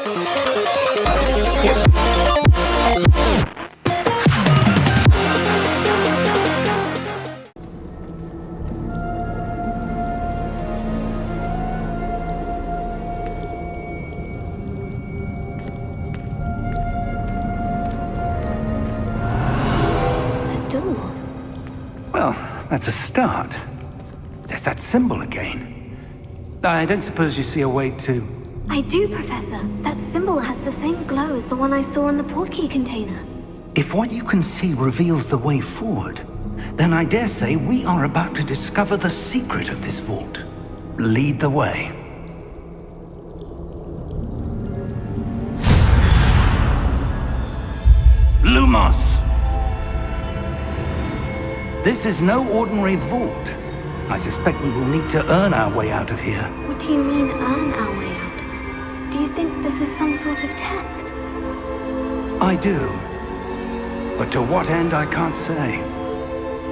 Well, that's a start. There's that symbol again. I don't suppose you see a way to... I do, Professor. That symbol has the same glow as the one I saw in the portkey container. If what you can see reveals the way forward, then I dare say we are about to discover the secret of this vault. Lead the way. Lumos! This is no ordinary vault. I suspect we will need to earn our way out of here. What do you mean, earn our way out? Do you think this is some sort of test? I do. But to what end, I can't say.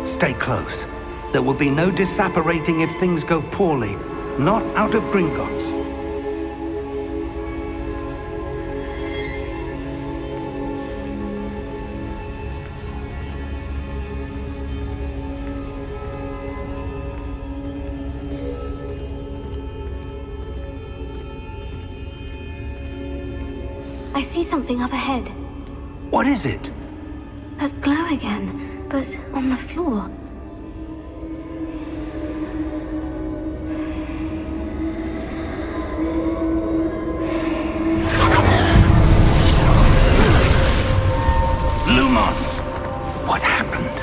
Stay close. There will be no disapparating if things go poorly. Not out of Gringotts. I see something up ahead. What is it? That glow again, but on the floor. Lumos! What happened?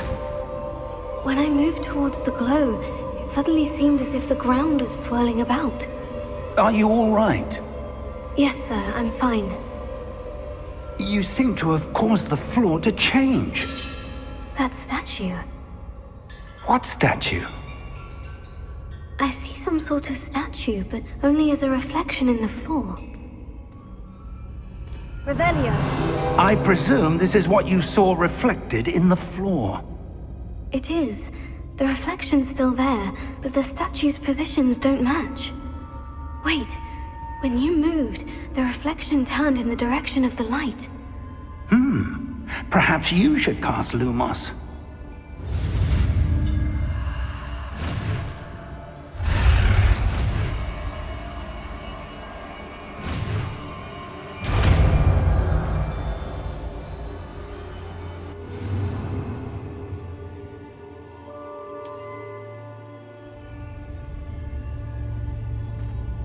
When I moved towards the glow, it suddenly seemed as if the ground was swirling about. Are you all right? Yes, sir, I'm fine. You seem to have caused the floor to change. That statue. What statue? I see some sort of statue, but only as a reflection in the floor. Revelio. I presume this is what you saw reflected in the floor. It is. The reflection's still there, but the statue's positions don't match. Wait. When you moved, the reflection turned in the direction of the light. Perhaps you should cast Lumos.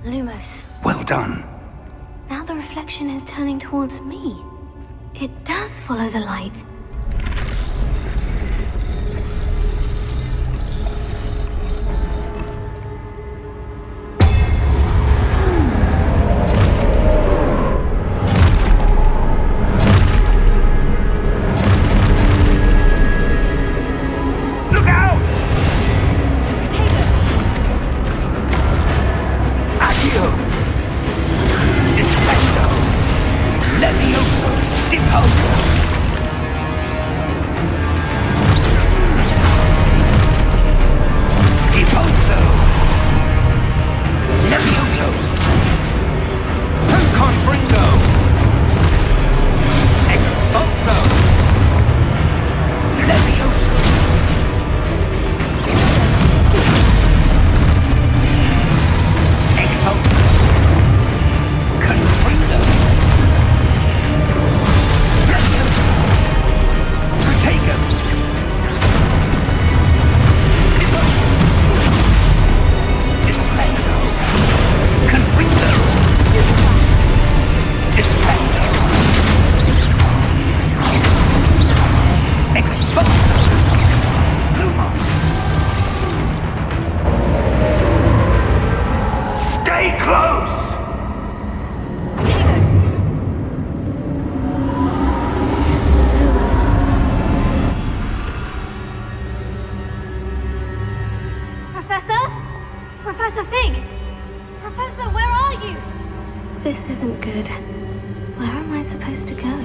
Lumos. Well done. Now the reflection is turning towards me. It does follow the light. Look out! Accio! Descendo! Levioso! Deposo! Deposo! Levioso! Conbringo! Expulso! Levioso! Expulso! Confringo! Levioso! Protego! Descendo! Confringo! Descendo! Expulso! Lumos! Stay close! Professor? Professor Fig! Professor, where are you? This isn't good. Where am I supposed to go?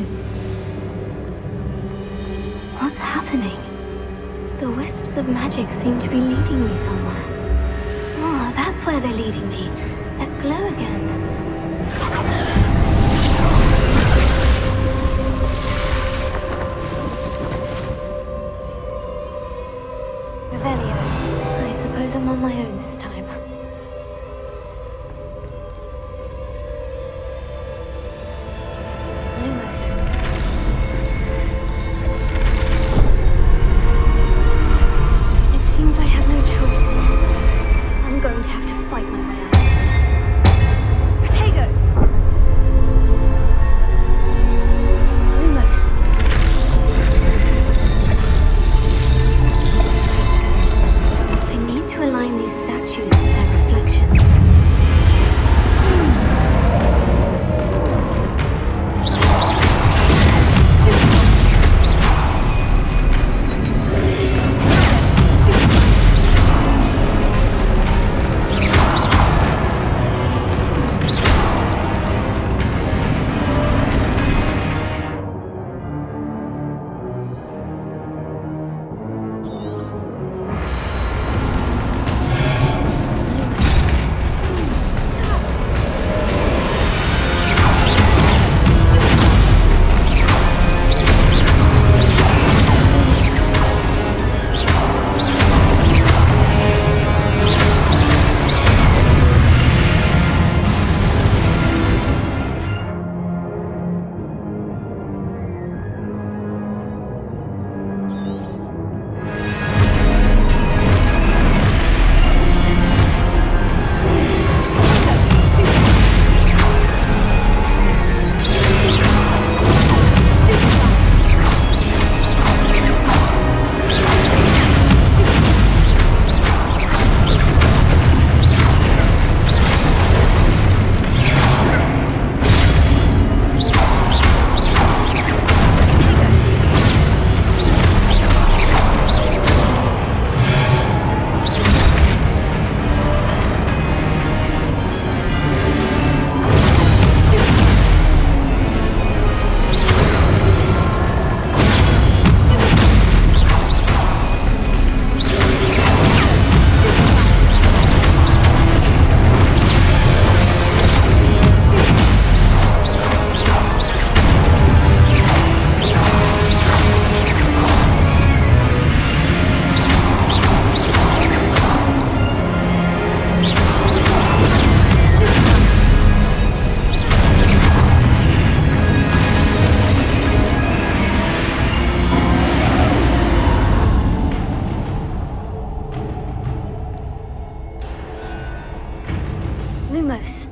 What's happening? The wisps of magic seem to be leading me somewhere. Oh, that's where they're leading me. That glow again. I'm on my own this time. Lumos. It seems I have no choice. I'm going to have to fight my way out. Protego! Lumos. I need to align these statues with their reflections. Lumos.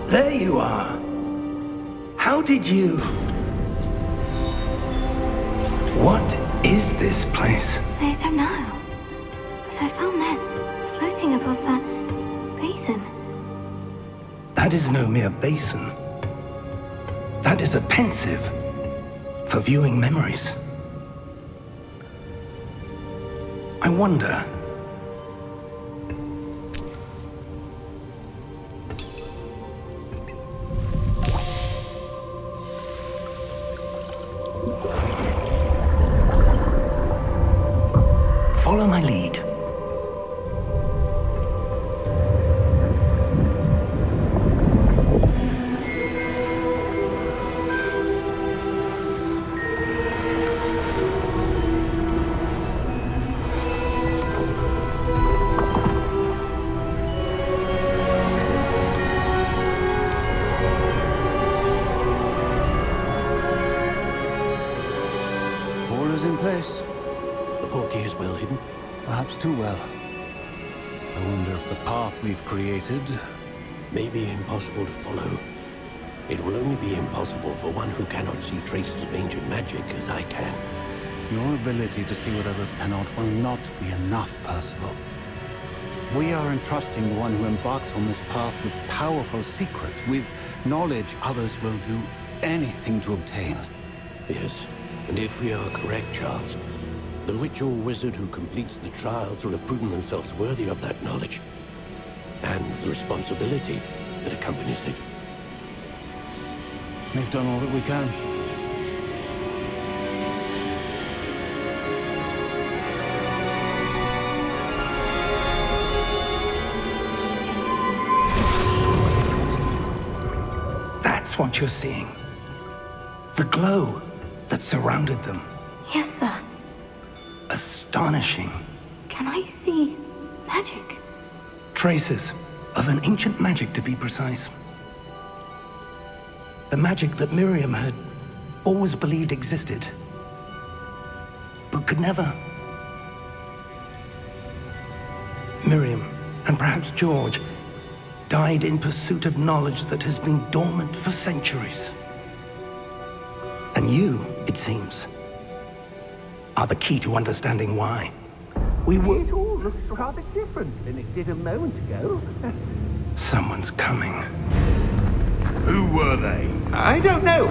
There you are. How did you... What is this place? I don't know. But I found this floating above that basin. That is no mere basin. That is a pensive for viewing memories. I wonder... Follow my lead. portkey is well hidden? Perhaps too well. I wonder if the path we've created... May be impossible to follow. It will only be impossible for one who cannot see traces of ancient magic as I can. Your ability to see what others cannot will not be enough, Percival. We are entrusting the one who embarks on this path with powerful secrets, with knowledge others will do anything to obtain. Yes, and if we are correct, Charles, the witch or wizard who completes the trials will have proven themselves worthy of that knowledge, and the responsibility that accompanies it. We've done all that we can. That's what you're seeing. The glow that surrounded them. Yes, sir. Astonishing. Can I see magic? Traces of an ancient magic, to be precise. The magic that Miriam had always believed existed, but could never. Miriam, and perhaps George, died in pursuit of knowledge that has been dormant for centuries. And you, it seems, are the key to understanding why. It all looks rather different than it did a moment ago. Someone's coming. Who were they? I don't know.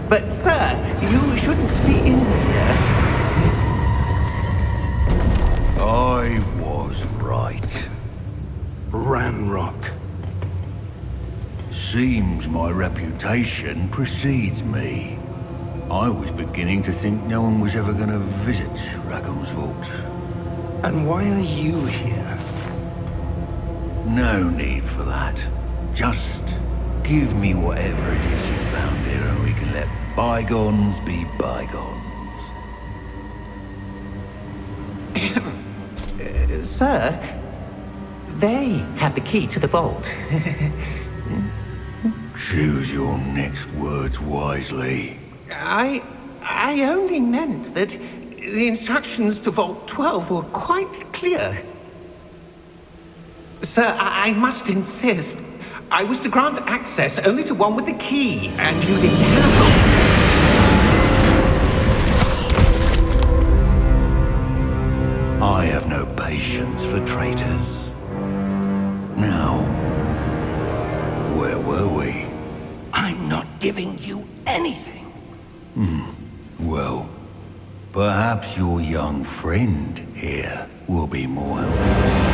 But, sir, you shouldn't be in here. I was right. Ranrock. Seems my reputation precedes me. I was beginning to think no one was ever going to visit Rackham's vault. And why are you here? No need for that. Just give me whatever it is you found here and we can let bygones be bygones. Sir, they have the key to the vault. Choose your next words wisely. I only meant that the instructions to Vault 12 were quite clear. Sir, I must insist. I was to grant access only to one with the key, and you didn't have I have no patience for traitors. Now, where were we? I'm not giving you anything. Well, perhaps your young friend here will be more helpful.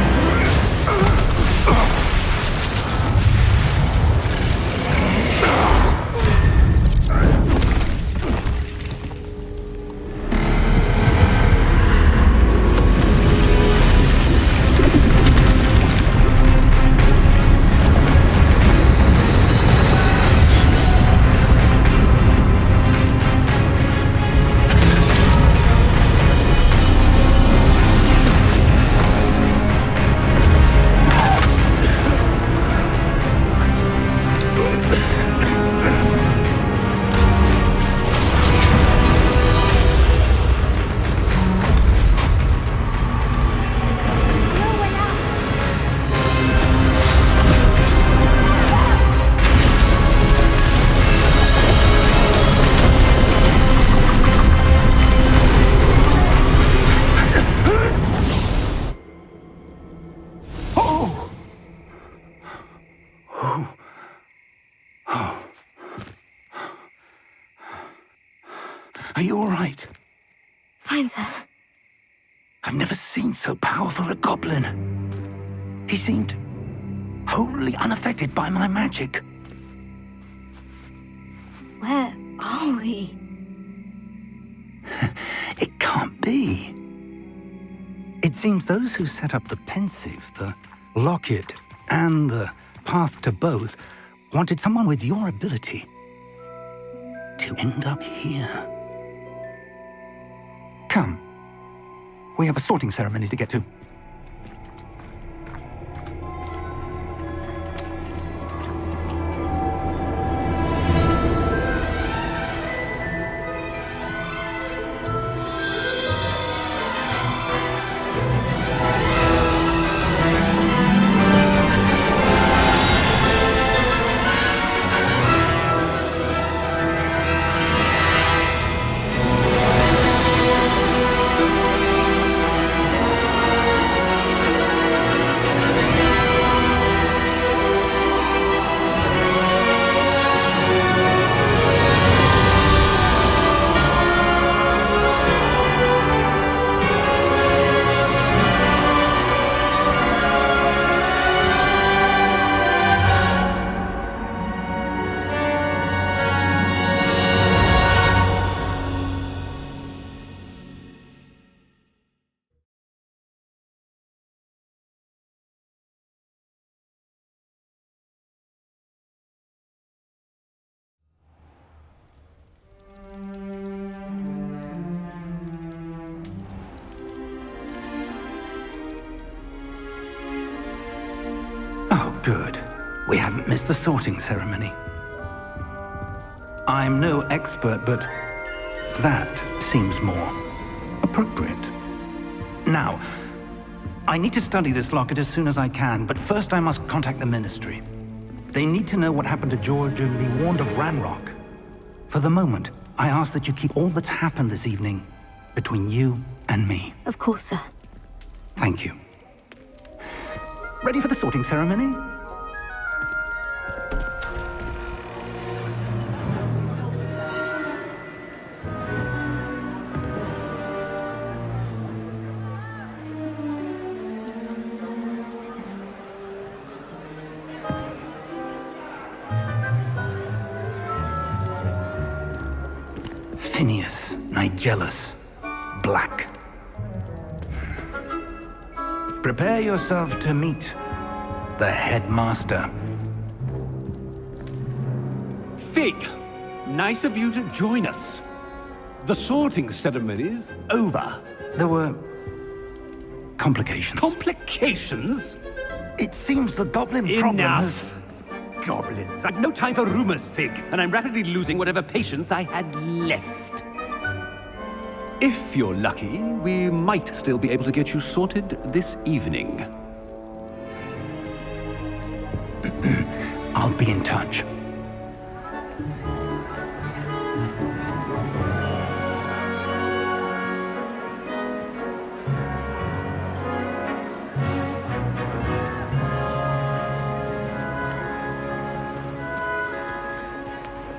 Are you all right? Fine, sir. I've never seen so powerful a goblin. He seemed wholly unaffected by my magic. Where are we? It can't be. It seems those who set up the pensive, the locket, and the path to both wanted someone with your ability to end up here. Come. We have a sorting ceremony to get to. Oh, good. We haven't missed the sorting ceremony. I'm no expert, but that seems more appropriate. Now, I need to study this locket as soon as I can, but first I must contact the Ministry. They need to know what happened to George and be warned of Ranrock. For the moment, I ask that you keep all that's happened this evening between you and me. Of course, sir. Thank you. Ready for the sorting ceremony? Phineas, Nigellus, Black. Prepare yourself to meet the headmaster. Fig, nice of you to join us. The sorting ceremony's over. There were complications. Complications? It seems the goblin problem has... Enough! Goblins. I've no time for rumors, Fig, and I'm rapidly losing whatever patience I had left. If you're lucky, we might still be able to get you sorted this evening. I'll be in touch.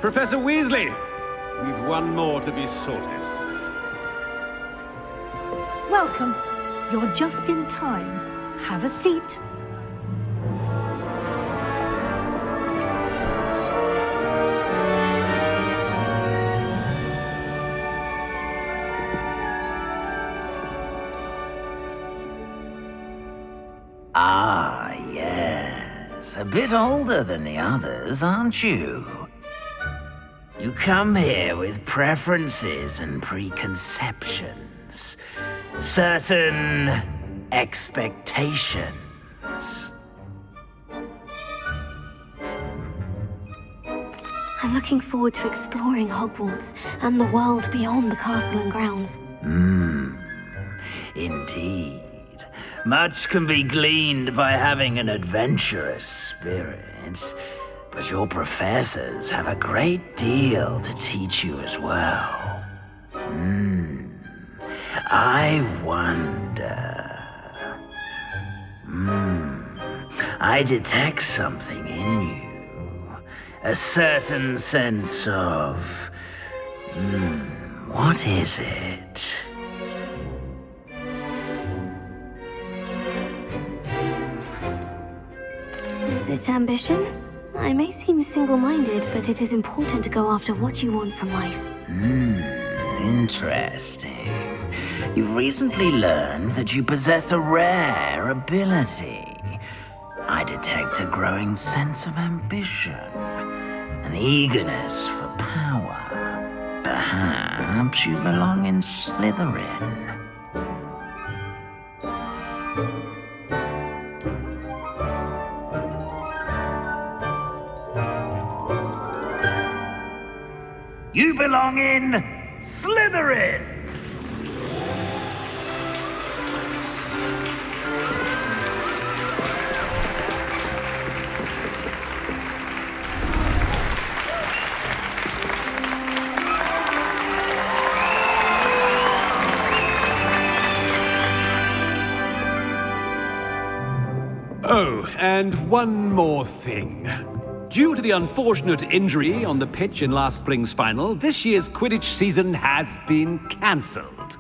Professor Weasley, we've one more to be sorted. Welcome. You're just in time. Have a seat. Ah, yes. A bit older than the others, aren't you? You come here with preferences and preconceptions. Certain expectations. I'm looking forward to exploring Hogwarts and the world beyond the castle and grounds. Indeed. Much can be gleaned by having an adventurous spirit, but your professors have a great deal to teach you as well. I wonder... I detect something in you. A certain sense of... what is it? Is it ambition? I may seem single-minded, but it is important to go after what you want from life. Interesting. You've recently learned that you possess a rare ability. I detect a growing sense of ambition, an eagerness for power. Perhaps you belong in Slytherin. You belong in Slytherin! Oh, and one more thing. Due to the unfortunate injury on the pitch in last spring's final, this year's Quidditch season has been cancelled.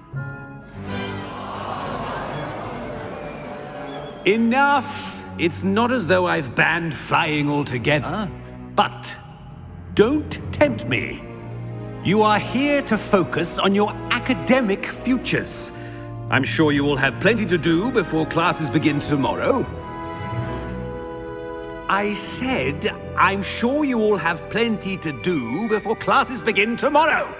Enough! It's not as though I've banned flying altogether, but don't tempt me. You are here to focus on your academic futures. I'm sure you will have plenty to do before classes begin tomorrow. I said, I'm sure you all have plenty to do before classes begin tomorrow.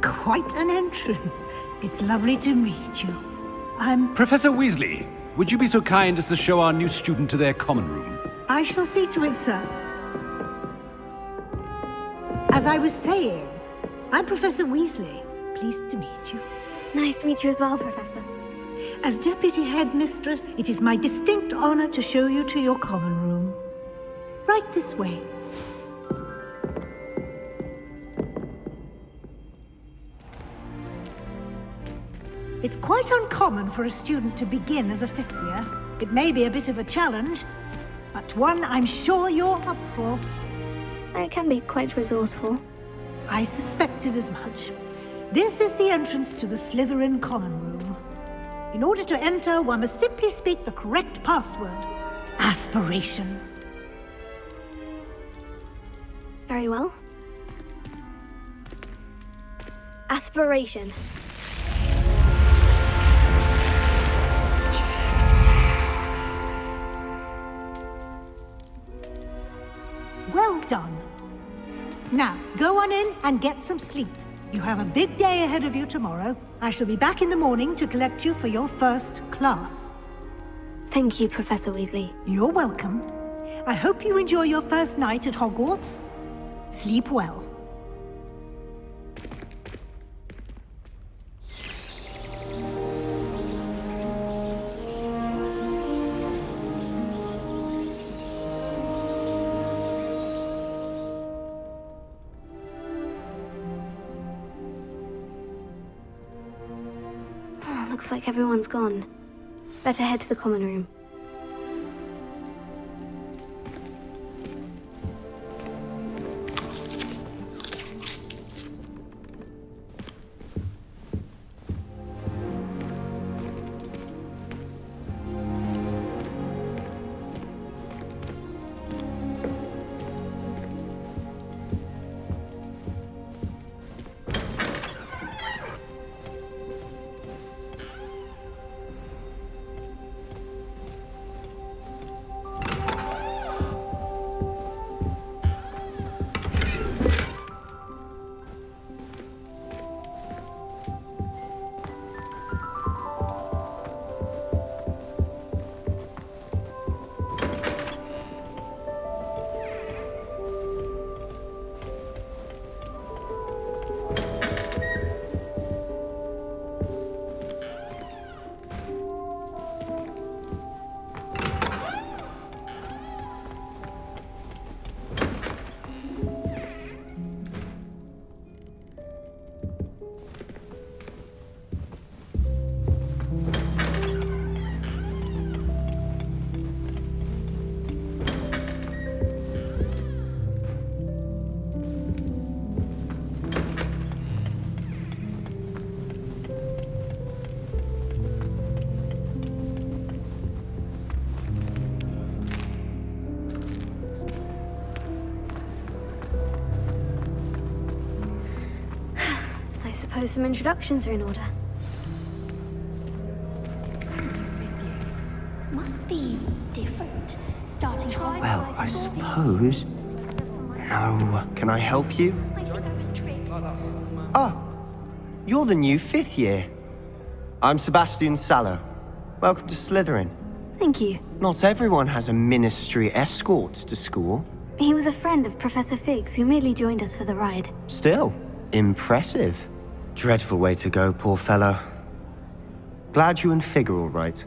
Quite an entrance. It's lovely to meet you. I'm... Professor Weasley, would you be so kind as to show our new student to their common room? I shall see to it, sir. As I was saying, I'm Professor Weasley. Pleased to meet you. Nice to meet you as well, Professor. As Deputy Headmistress, it is my distinct honor to show you to your common room. Right this way. It's quite uncommon for a student to begin as a fifth year. It may be a bit of a challenge, but one I'm sure you're up for. I can be quite resourceful. I suspected as much. This is the entrance to the Slytherin common room. In order to enter, one must simply speak the correct password. Aspiration. Very well. Aspiration. Well done. Now, go on in and get some sleep. You have a big day ahead of you tomorrow. I shall be back in the morning to collect you for your first class. Thank you, Professor Weasley. You're welcome. I hope you enjoy your first night at Hogwarts. Sleep well. Looks like everyone's gone. Better head to the common room. I suppose some introductions are in order. Must be different. Starting Well, I suppose. No. Can I help you? I think I was tricked. Oh, you're the new fifth year. I'm Sebastian Sallow. Welcome to Slytherin. Thank you. Not everyone has a ministry escort to school. He was a friend of Professor Figgs who merely joined us for the ride. Still, impressive. Dreadful way to go, poor fellow. Glad you and Fig are all right.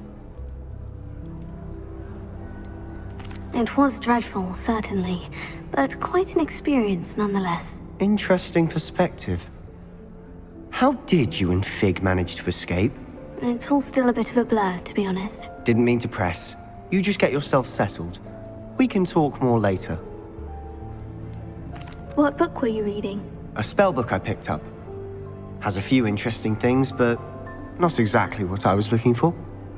It was dreadful, certainly, but quite an experience nonetheless. Interesting perspective. How did you and Fig manage to escape? It's all still a bit of a blur, to be honest. Didn't mean to press. You just get yourself settled. We can talk more later. What book were you reading? A spell book I picked up. Has a few interesting things, but not exactly what I was looking for.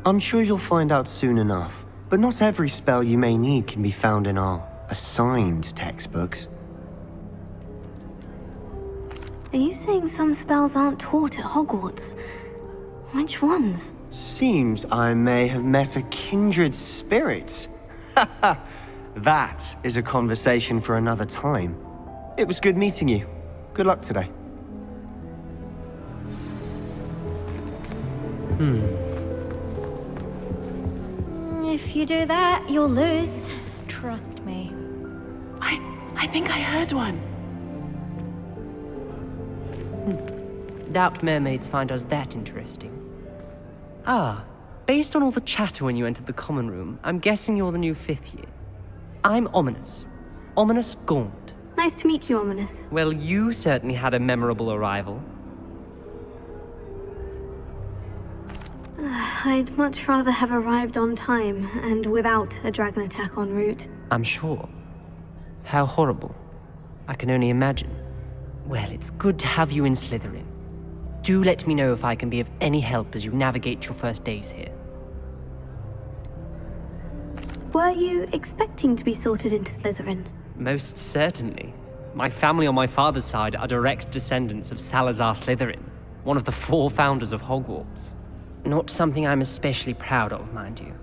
I'm sure you'll find out soon enough. But not every spell you may need can be found in our assigned textbooks. Are you saying some spells aren't taught at Hogwarts? Which ones? Seems I may have met a kindred spirit. That is a conversation for another time. It was good meeting you. Good luck today. If you do that, you'll lose. Trust me. I think I heard one. Doubt mermaids find us that interesting. Ah, based on all the chatter when you entered the common room, I'm guessing you're the new 5th year. I'm Ominous. Ominous Gaunt. Nice to meet you, Ominous. Well, you certainly had a memorable arrival. I'd much rather have arrived on time and without a dragon attack en route. I'm sure. How horrible. I can only imagine. Well, it's good to have you in Slytherin. Do let me know if I can be of any help as you navigate your first days here. Were you expecting to be sorted into Slytherin? Most certainly. My family on my father's side are direct descendants of Salazar Slytherin, one of the 4 founders of Hogwarts. Not something I'm especially proud of, mind you.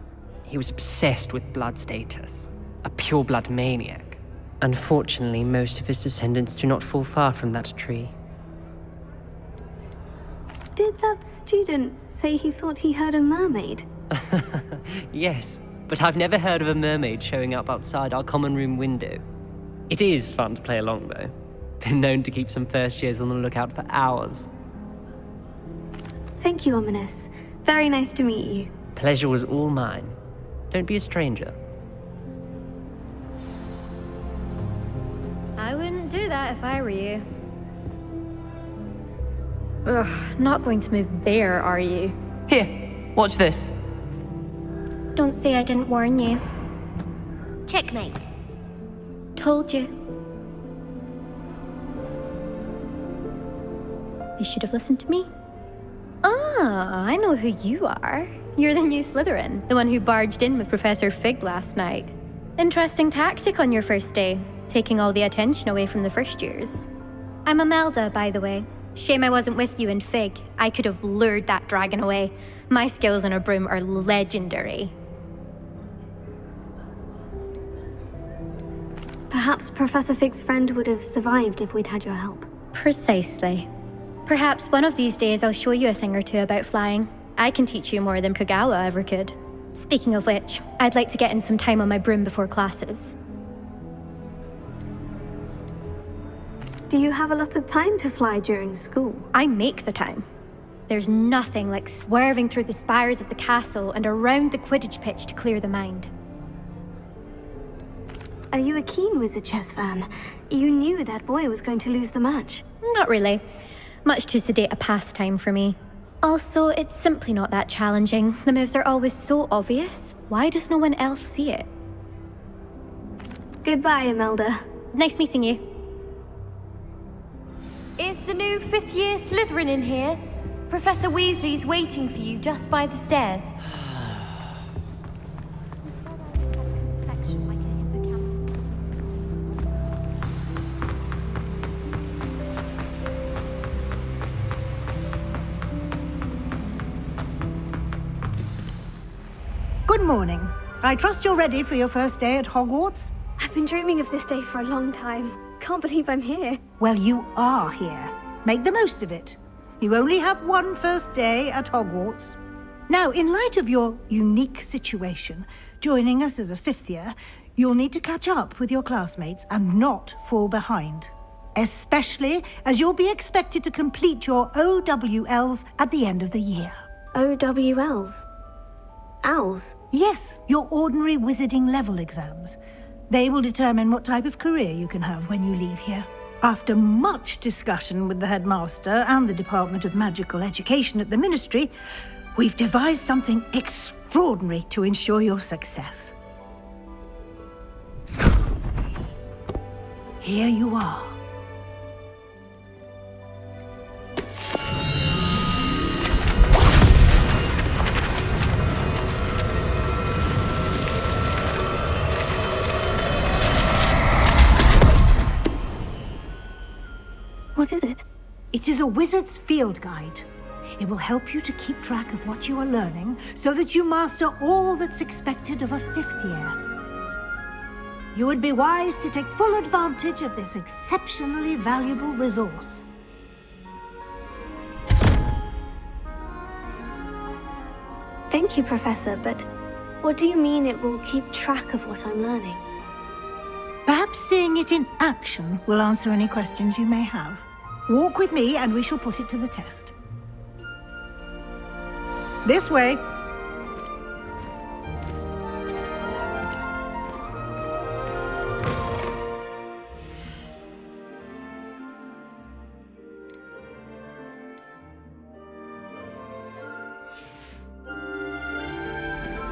He was obsessed with blood status, a pure-blood maniac. Unfortunately, most of his descendants do not fall far from that tree. Did that student say he thought he heard a mermaid? Yes, but I've never heard of a mermaid showing up outside our common room window. It is fun to play along, though. Been known to keep some first years on the lookout for hours. Thank you, Ominous. Very nice to meet you. Pleasure was all mine. Don't be a stranger. I wouldn't do that if I were you. Ugh, not going to move there, are you? Here, watch this. Don't say I didn't warn you. Checkmate. Told you. You should have listened to me. Ah, I know who you are. You're the new Slytherin, the one who barged in with Professor Fig last night. Interesting tactic on your first day, taking all the attention away from the first years. I'm Imelda, by the way. Shame I wasn't with you in Fig. I could have lured that dragon away. My skills on a broom are legendary. Perhaps Professor Fig's friend would have survived if we'd had your help. Precisely. Perhaps one of these days I'll show you a thing or two about flying. I can teach you more than Kagawa ever could. Speaking of which, I'd like to get in some time on my broom before classes. Do you have a lot of time to fly during school? I make the time. There's nothing like swerving through the spires of the castle and around the Quidditch pitch to clear the mind. Are you a keen Wizard chess fan? You knew that boy was going to lose the match. Not really. Much too sedate a pastime for me. Also, it's simply not that challenging. The moves are always so obvious. Why does no one else see it? Goodbye, Imelda. Nice meeting you. Is the new 5th year Slytherin in here? Professor Weasley's waiting for you just by the stairs. Good morning. I trust you're ready for your first day at Hogwarts? I've been dreaming of this day for a long time. Can't believe I'm here. Well, you are here. Make the most of it. You only have one first day at Hogwarts. Now, in light of your unique situation, joining us as a 5th year, you'll need to catch up with your classmates and not fall behind. Especially as you'll be expected to complete your OWLs at the end of the year. OWLs? Owls? Yes, your ordinary wizarding level exams. They will determine what type of career you can have when you leave here. After much discussion with the headmaster and the Department of Magical Education at the Ministry, we've devised something extraordinary to ensure your success. Here you are. What is it? It is a wizard's field guide. It will help you to keep track of what you are learning so that you master all that's expected of a 5th year. You would be wise to take full advantage of this exceptionally valuable resource. Thank you, Professor, but what do you mean it will keep track of what I'm learning? Perhaps seeing it in action will answer any questions you may have. Walk with me and we shall put it to the test. This way.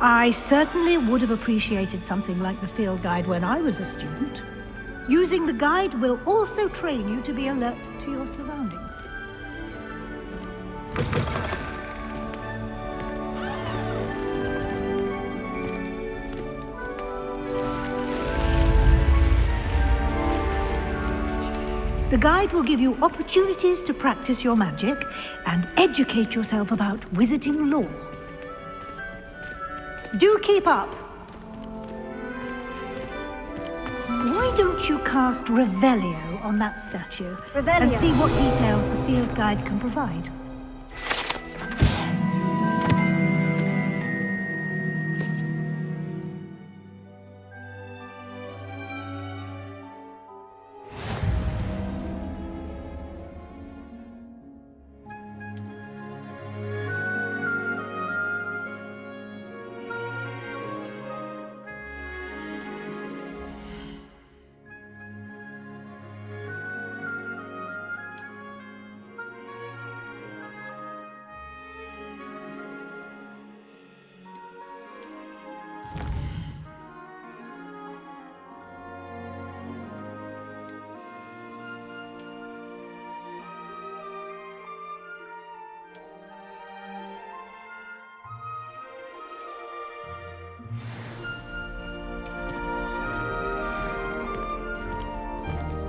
I certainly would have appreciated something like the field guide when I was a student. Using the guide will also train you to be alert to your surroundings. The guide will give you opportunities to practice your magic and educate yourself about wizarding lore. Do keep up! Why don't you cast Revelio on that statue and see what details the field guide can provide?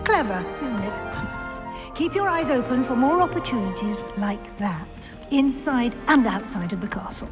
Clever, isn't it? Keep your eyes open for more opportunities like that, inside and outside of the castle.